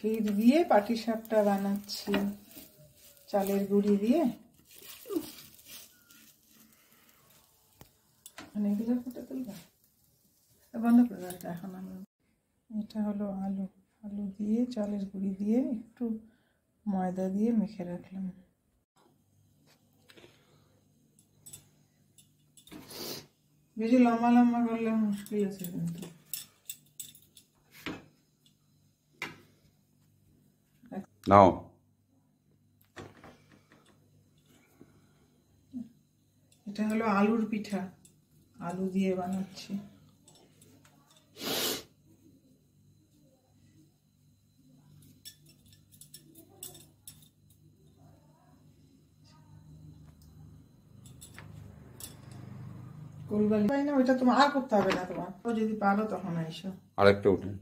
ক্ষীর দিয়ে পাটিসাপটা বানাচ্ছি চালের গুঁড়ি দিয়ে। এগুলো ফুটে তুলবা, বন্ধ করে রাখা এখন। আমি এটা হলো আলু, আলু দিয়ে চালের গুঁড়ি দিয়ে একটু ময়দা দিয়ে মেখে রাখলাম। বেশি লম্বা লম্বা করলে মুশকিল আছে কিন্তু। নাও এটা হলো আলুর পিঠা, আলু দিয়ে বানাচ্ছি। গোলবালি পাই না, ওইটা তোমার আর করতে হবে না, তোমার যদি পারো তখন আইসো। আরেকটা উঠে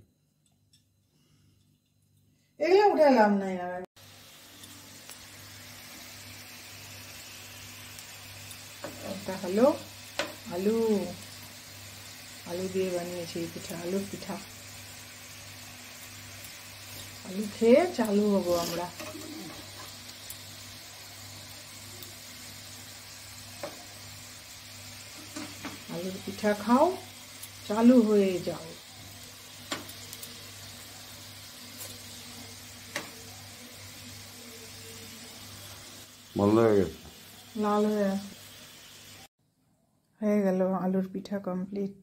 এগুলো উঠে লাভ নাই। আর এটা হলো আলু, আলু দিয়ে বানিয়েছি এই পিঠা, আলুর পিঠা। আলু খেয়ে চালু হবো আমরা। আলুর পিঠা খাও, চালু হয়ে যাও। বন্ধ হয়ে গেছে, লাল হয়ে গেল আলুর পিঠা কমপ্লিট।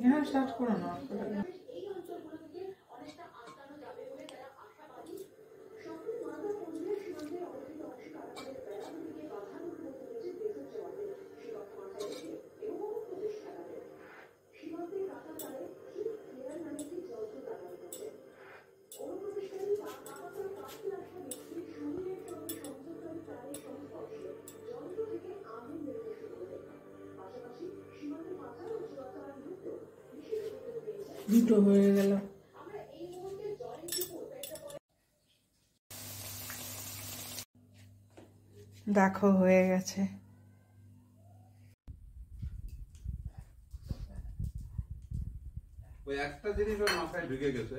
হ্যাঁ, স্টার্ট করো না। দুটো হয়ে গেল। দেখো হয়ে গেছে। ওই একটা জিনিস ওর মাথায় ঢুকে গেছে,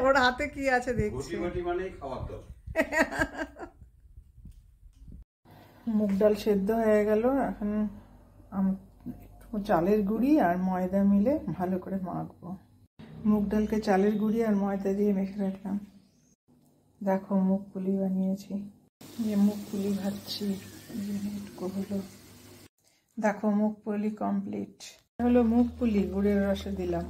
ওর হাতে কি আছে দেখছি। ঘটি মানেই খাওয়ার দাও। মুগ ডাল সেদ্ধ হয়ে গেল, এখন একটু চালের গুঁড়ি আর ময়দা মিলে ভালো করে মাখবো। মুগ ডালকে চালের গুঁড়ি আর ময়দা দিয়ে মেখে রাখলাম। দেখো মুগ পুলি বানিয়েছি, যে মুগ পুলি ভাজছি একটু হলো। দেখো মুগ পুলি কমপ্লিট হলো। মুগ পুলি গুড়ের রসে দিলাম।